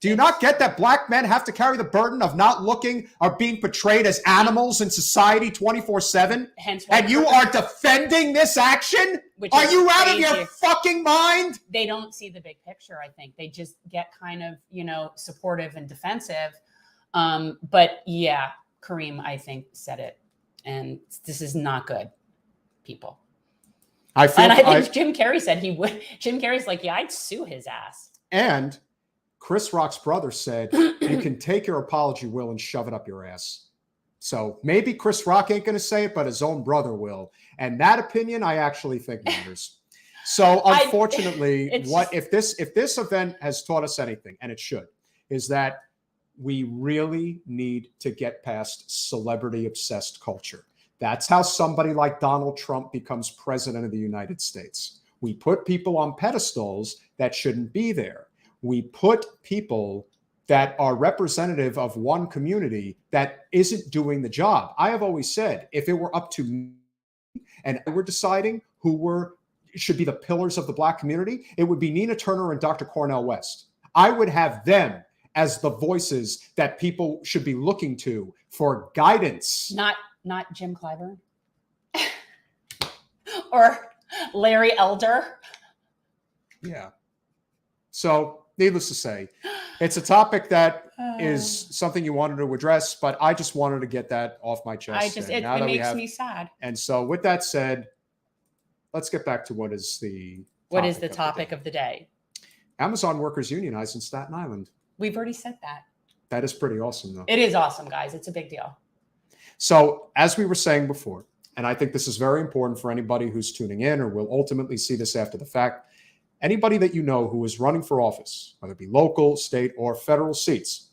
Do you not get that black men have to carry the burden of not looking or being portrayed as animals in society 24/7? And you are defending this action? Are you out of your fucking mind? They don't see the big picture, I think. They just get kind of, supportive and defensive. But yeah, Kareem, I think, said it. And this is not good, people. I think Jim Carrey said he would. Jim Carrey's like, yeah, I'd sue his ass. And Chris Rock's brother said, you can take your apology, Will, and shove it up your ass. So maybe Chris Rock ain't going to say it, but his own brother will. And that opinion, I actually think matters. So unfortunately, if this event has taught us anything, and it should, is that we really need to get past celebrity-obsessed culture. That's how somebody like Donald Trump becomes president of the United States. We put people on pedestals that shouldn't be there. We put people that are representative of one community that isn't doing the job. I have always said, if it were up to me and we're deciding who should be the pillars of the black community, it would be Nina Turner and Dr. Cornel West. I would have them as the voices that people should be looking to for guidance. Not Jim Clyburn or Larry Elder. Yeah. So needless to say, it's a topic that is something you wanted to address, but I just wanted to get that off my chest. It makes me sad. And so with that said, let's get back to what is the topic of the day. Amazon workers unionized in Staten Island. We've already said that. That is pretty awesome, though. It is awesome, guys. It's a big deal. So as we were saying before, and I think this is very important for anybody who's tuning in or will ultimately see this after the fact, anybody that you know who is running for office, whether it be local, state, or federal seats,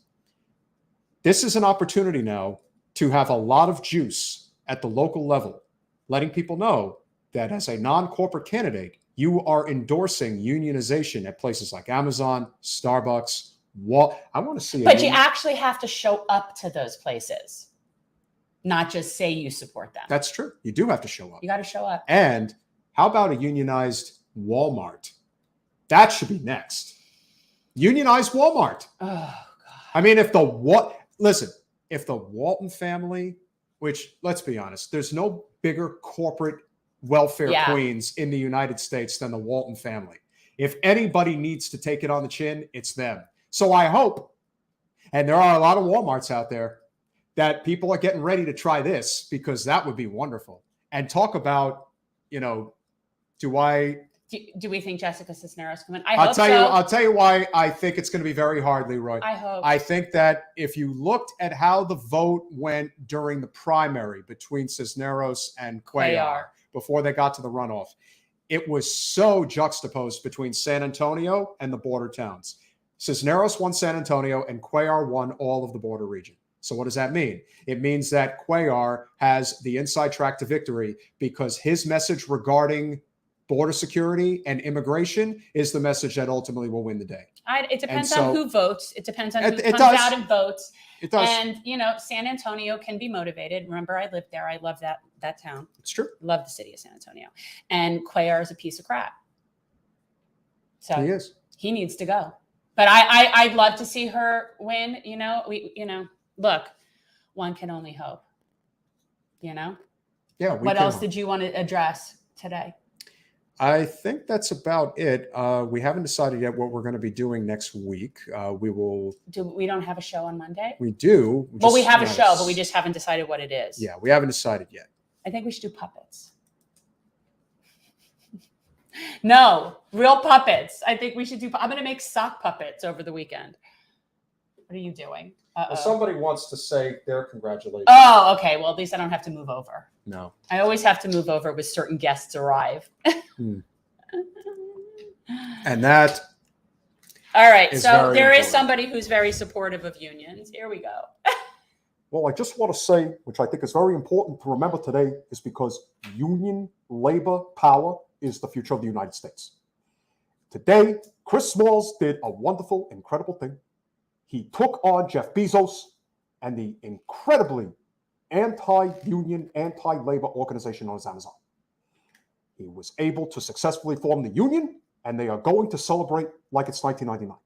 this is an opportunity now to have a lot of juice at the local level, letting people know that as a non-corporate candidate, you are endorsing unionization at places like Amazon, Starbucks, I want to see. But you actually have to show up to those places, not just say you support them. That's true. You do have to show up. You got to show up. And how about a unionized Walmart? That should be next. Unionized Walmart. Oh, God. I mean, if the Walton family, which, let's be honest, there's no bigger corporate welfare queens in the United States than the Walton family. If anybody needs to take it on the chin, it's them. So I hope, and there are a lot of Walmarts out there, that people are getting ready to try this, because that would be wonderful. And talk about, do we think Jessica Cisneros coming? I'll tell you why I think it's going to be very hard, Leroy. I hope. I think that if you looked at how the vote went during the primary between Cisneros and Cuellar before they got to the runoff, it was so juxtaposed between San Antonio and the border towns. Cisneros won San Antonio and Cuellar won all of the border region. So what does that mean? It means that Cuellar has the inside track to victory, because his message regarding border security and immigration is the message that ultimately will win the day. It depends on who votes. It depends on who comes out and votes. It does. And, San Antonio can be motivated. Remember, I lived there. I love that town. It's true. Love the city of San Antonio. And Cuellar is a piece of crap. So he is. He needs to go. But I'd love to see her win. Look, one can only hope. Yeah. What else did you want to address today? I think that's about it. We haven't decided yet what we're going to be doing next week. We don't have a show on Monday? We do. We have a show, but we just haven't decided what it is. Yeah, we haven't decided yet. I think we should do puppets. No, real puppets. I think we should do. I'm going to make sock puppets over the weekend. What are you doing? Well, somebody wants to say their congratulations. Oh, okay. Well, at least I don't have to move over. No. I always have to move over with certain guests arrive. And that. All right. So there is somebody who's very supportive of unions. Here we go. Well, I just want to say, which I think is very important to remember today, is because union labor power is the future of the United States. Today, Chris Smalls did a wonderful, incredible thing. He took on Jeff Bezos and the incredibly anti-union, anti-labor organization known as Amazon. He was able to successfully form the union, and they are going to celebrate like it's 1999.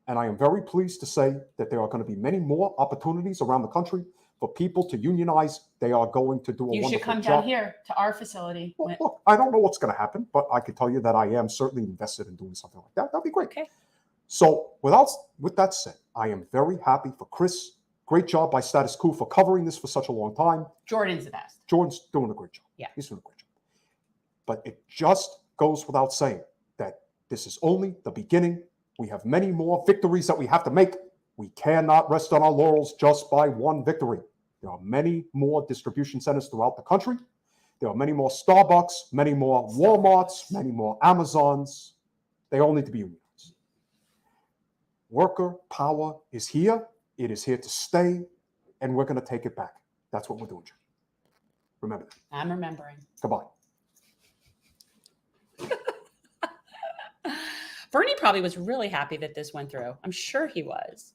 And I am very pleased to say that there are going to be many more opportunities around the country for people to unionize. They are going to do a wonderful job. You should come down here to our facility. Well, look, I don't know what's going to happen, but I can tell you that I am certainly invested in doing something like that. That'd be great. Okay. So with that said, I am very happy for Chris. Great job by Status Quo for covering this for such a long time. Jordan's the best. Jordan's doing a great job. Yeah. He's doing a great job. But it just goes without saying that this is only the beginning. We have many more victories that we have to make. We cannot rest on our laurels just by one victory. There are many more distribution centers throughout the country. There are many more Starbucks, many more Walmarts, many more Amazons. They all need to be unionized. Worker power is here. It is here to stay, and we're going to take it back. That's what we're doing, Jim. Remember that. I'm remembering. Goodbye. Bernie probably was really happy that this went through. I'm sure he was.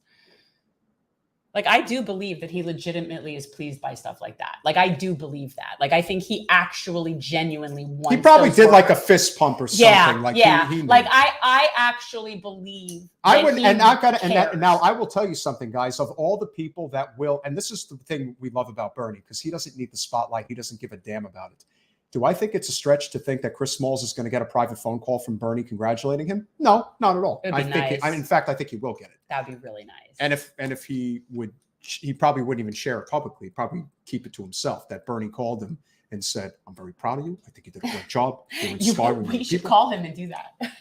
Like, I do believe that he legitimately is pleased by stuff like that. Like, I do believe that. Like, I think he actually genuinely wants. He probably did like a fist pump or something. Yeah. Like, I actually believe. I would, and I've got to, and now I will tell you something, guys. Of all the people that will, and this is the thing we love about Bernie, because he doesn't need the spotlight. He doesn't give a damn about it. Do I think it's a stretch to think that Chris Smalls is going to get a private phone call from Bernie congratulating him? No, not at all. I think in fact, I think he will get it. That would be really nice. And if he would, he probably wouldn't even share it publicly. He'd probably keep it to himself. That Bernie called him and said, "I'm very proud of you. I think you did a great job. You're inspiring we should call him and do that.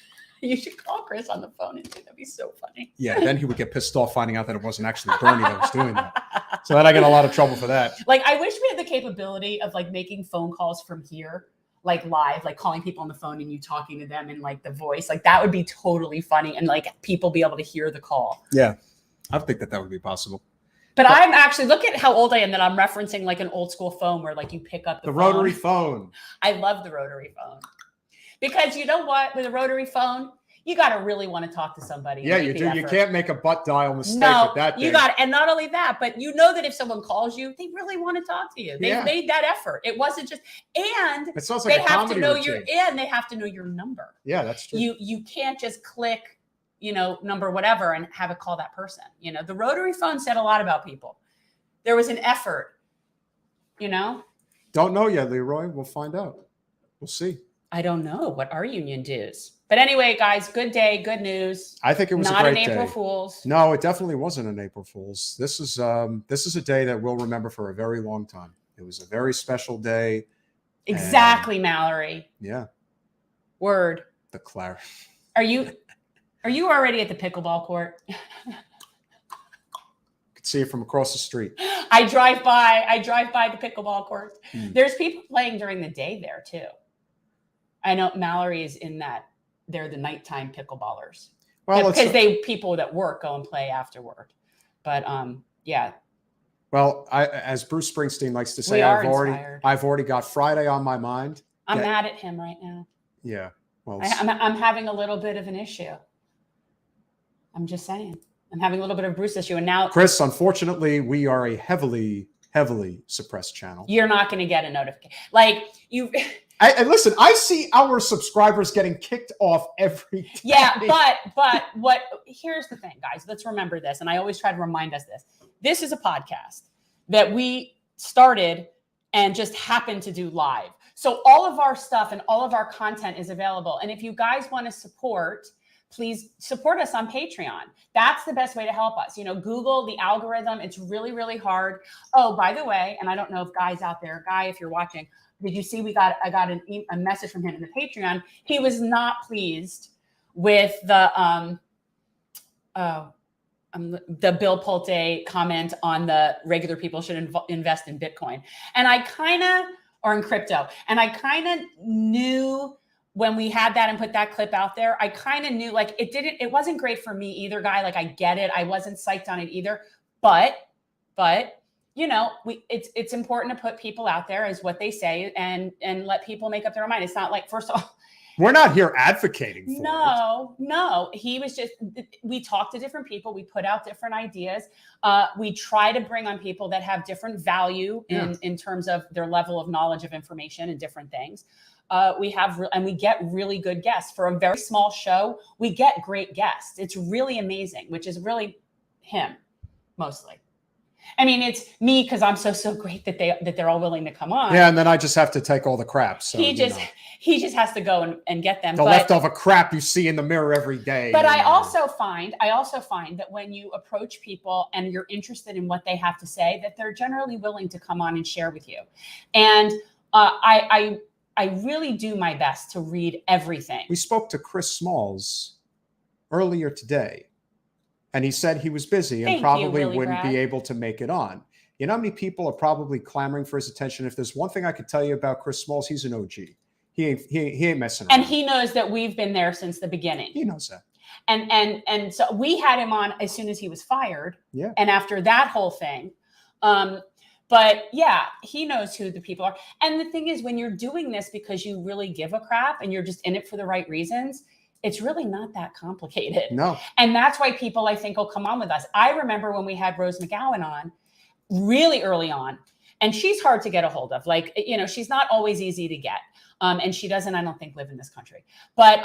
You should call Chris on the phone and do that. That'd be so funny. Yeah, then he would get pissed off finding out that it wasn't actually Bernie that was doing that. So then I get a lot of trouble for that. Like, I wish we had the capability of like making phone calls from here, like live, like calling people on the phone and you talking to them in like the voice. Like, that would be totally funny, and like people be able to hear the call. Yeah, I think that would be possible. But I'm actually, look at how old I am that I'm referencing like an old school phone where like you pick up the rotary phone. I love the rotary phone. Because you know what? With a rotary phone, you got to really want to talk to somebody. Yeah, you do. You can't make a butt dial mistake with that thing. You got it. And not only that, but you know that if someone calls you, they really want to talk to you. They made that effort. It wasn't just, and it sounds like they have to know they have to know your number. Yeah, that's true. You can't just click, number whatever and have it call that person. The rotary phone said a lot about people. There was an effort, Don't know yet, Leroy. We'll find out. We'll see. I don't know what our union dues. But anyway, guys, good day, good news. I think it was not a great an April day. Fool's. No, it definitely wasn't an April Fool's. This is a day that we'll remember for a very long time. It was a very special day. Exactly, Mallory. Yeah. Word. The clarity. Are you already at the pickleball court? Could see it from across the street. I drive by the pickleball court. There's people playing during the day there too. I know Mallory is in that. They're the nighttime pickleballers. Well, because people that work go and play afterward. But yeah. Well, as Bruce Springsteen likes to say, I've already got Friday on my mind. I'm mad at him right now. Yeah. Well, I'm having a little bit of an issue. I'm just saying. I'm having a little bit of a Bruce issue. And now, Chris, unfortunately, we are a heavily suppressed channel. You're not going to get a notification. Like you. And listen, I see our subscribers getting kicked off every day. Yeah, but here's the thing, guys. Let's remember this. And I always try to remind us this. This is a podcast that we started and just happened to do live. So all of our stuff and all of our content is available. And if you guys want to support, please support us on Patreon. That's the best way to help us. Google the algorithm. It's really, really hard. Oh, by the way, and I don't know if Guy's out there. Guy, if you're watching, did you see I got a message from him in the Patreon? He was not pleased with the Bill Pulte comment on the regular people should invest in Bitcoin. And or in crypto. And I kind of knew when we had that and put that clip out there, I kind of knew like it wasn't great for me either, Guy. Like I get it. I wasn't psyched on it either. But it's important to put people out there as what they say and let people make up their own mind. It's not like, first of all, we're not here advocating for it. No. He was we talk to different people. We put out different ideas. We try to bring on people that have different value in terms of their level of knowledge of information and different things. We get really good guests. For a very small show, we get great guests. It's really amazing, which is really him mostly. I mean, it's me because I'm so great that they're all willing to come on. Yeah, and then I just have to take all the crap. So he just has to go and get them. The leftover crap you see in the mirror every day. But I also find that when you approach people and you're interested in what they have to say, that they're generally willing to come on and share with you. And I really do my best to read everything. We spoke to Chris Smalls earlier today. And he said he was busy and probably wouldn't be able to make it on. You know how many people are probably clamoring for his attention? If there's one thing I could tell you about Chris Smalls, he's an OG. He ain't messing around. And he knows that we've been there since the beginning. He knows that. And so we had him on as soon as he was fired. Yeah. And after that whole thing. But yeah, he knows who the people are. And the thing is, when you're doing this because you really give a crap and you're just in it for the right reasons, it's really not that complicated. No. And that's why people, I think, will come on with us. I remember when we had Rose McGowan on really early on, and she's hard to get a hold of. Like, she's not always easy to get. And she doesn't, I don't think, live in this country. But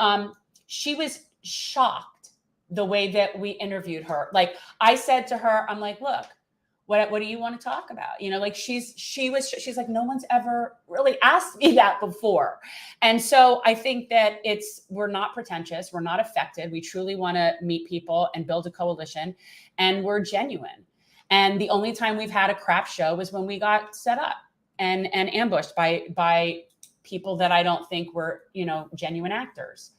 she was shocked the way that we interviewed her. Like I said to her, I'm like, look, what do you want to talk about? Like she's like, no one's ever really asked me that before. And so I think that we're not pretentious. We're not affected. We truly want to meet people and build a coalition, and we're genuine. And the only time we've had a crap show was when we got set up and ambushed by people that I don't think were, genuine actors.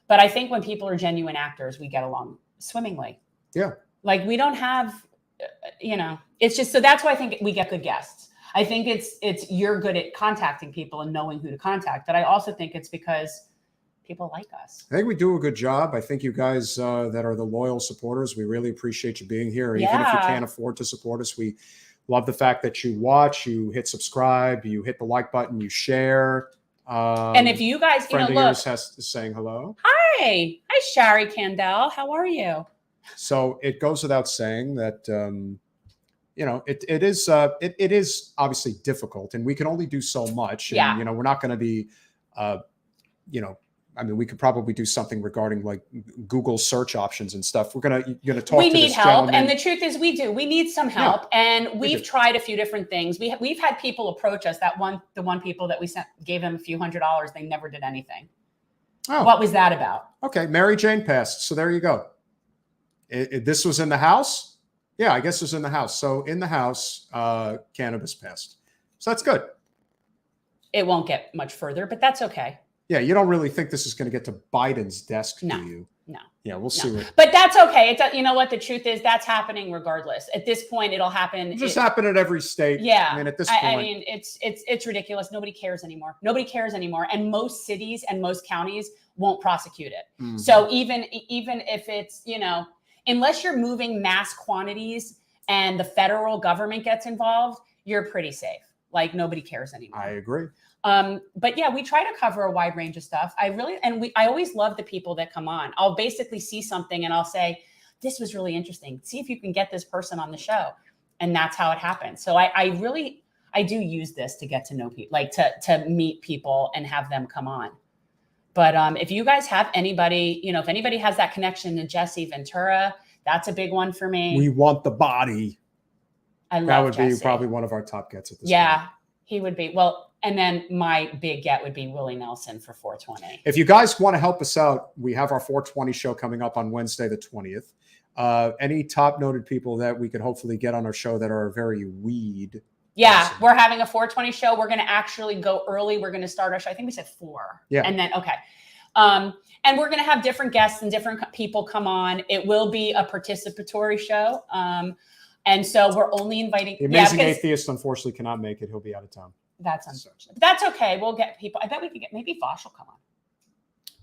But I think when people are genuine actors, we get along swimmingly. Yeah. Like we don't have, it's just, so that's why I think we get good guests. I think it's you're good at contacting people and knowing who to contact. But I also think it's because people like us. I think we do a good job. I think you guys that are the loyal supporters, we really appreciate you being here. Even if you can't afford to support us, we love the fact that you watch, you hit subscribe, you hit the like button, you share. And if you guys, friend of yours is saying hello. Hi, Shari Candell. How are you? So it goes without saying that it is obviously difficult, and we can only do so much. And, we're not going to be, we could probably do something regarding like Google search options and stuff. We're gonna talk. We to need this help, gentleman. and the truth is, we do. We need some help, and we've tried a few different things. We've had people approach us. The one people that we gave them a few $100s, they never did anything. Oh. What was that about? Okay, Mary Jane passed. So there you go. This was in the House? Yeah, I guess it was in the House. So in the House, cannabis passed. So that's good. It won't get much further, but that's okay. Yeah, you don't really think this is going to get to Biden's desk, No, do you? no. Yeah, we'll see. But that's okay. You know what? The truth is that's happening regardless. At this point, it'll happen. It just happen at every state. Yeah. I mean, at this point. I mean, it's ridiculous. Nobody cares anymore. Nobody cares anymore. And most cities and most counties won't prosecute it. Mm-hmm. So even if it's, you know, unless you're moving mass quantities and the federal government gets involved, you're pretty safe. Like nobody cares anymore. I agree. But yeah, we try to cover a wide range of stuff. I always love the people that come on. I'll basically see something and I'll say, this was really interesting. See if you can get this person on the show. And that's how it happens. So I do use this to get to know people, like to meet people and have them come on. But if you guys have anybody, you know, if anybody has that connection to Jesse Ventura, that's a big one for me. We want the body. I love that would Jesse. be probably one of our top gets at this point. Yeah, he would be. Well, and then my big get would be Willie Nelson for 420. If you guys want to help us out, we have our 420 show coming up on Wednesday, the 20th. Any top noted people that we could hopefully get on our show that are very weed. Yeah, person. We're having a 420 show. We're going to actually go early. We're going to start our show. I think we said 4. Yeah. And then, okay. And we're going to have different guests and different people come on. It will be a participatory show. And so we're only inviting. The Amazing Atheist, unfortunately, cannot make it. He'll be out of town. That's unfortunate. But that's okay. We'll get people. I bet we could get, maybe Vosh will come on.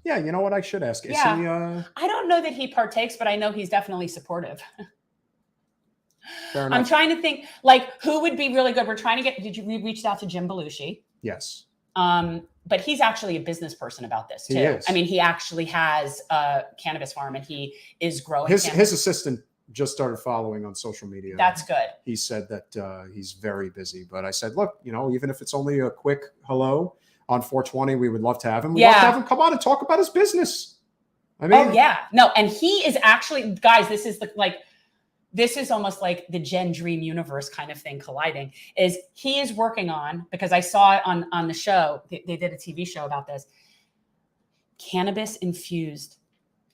Yeah, you know what? I should ask. Is he, I don't know that he partakes, but I know he's definitely supportive. Fair enough. I'm trying to think, like, who would be really good? We're trying to get, we reached out to Jim Belushi. Yes. But he's actually a business person about this too. He is. I mean, he actually has a cannabis farm and he is growing. His assistant just started following on social media. That's good. He said that he's very busy, but I said, look, you know, even if it's only a quick hello on 420, we would love to have him. We'd love to have him come on and talk about his business. I mean, oh yeah, no. And he is actually, guys, this is almost like the Gen Dream universe kind of thing colliding. Is he is working on, because I saw it on the show, they did a TV show about this, cannabis infused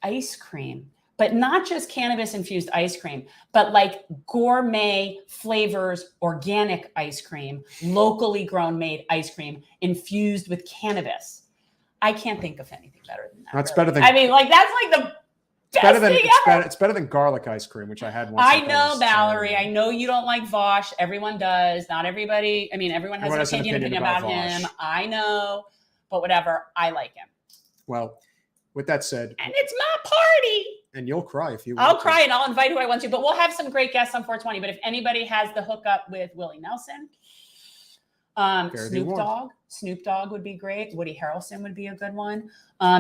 ice cream, but not just cannabis infused ice cream, but like gourmet flavors, organic ice cream, locally grown made ice cream infused with cannabis. I can't think of anything better than that. That's really. better than, I mean, like that's like the it's better than garlic ice cream, which I had once. I know, Valerie. I know you don't like Vosh. Everyone does. Not everybody. I mean, everyone has an opinion about him. I know, but whatever. I like him. Well, with that said, and it's my party. And you'll cry if you want. I'll cry and I'll invite who I want to. But we'll have some great guests on 420. But if anybody has the hookup with Willie Nelson, Snoop Dogg would be great. Woody Harrelson would be a good one.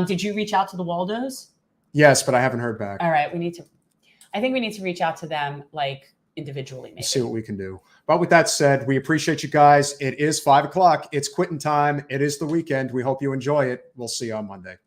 Did you reach out to the Waldos? Yes, but I haven't heard back. All right. I think we need to reach out to them like individually, maybe. See what we can do. But with that said, we appreciate you guys. It is 5:00. It's quitting time. It is the weekend. We hope you enjoy it. We'll see you on Monday.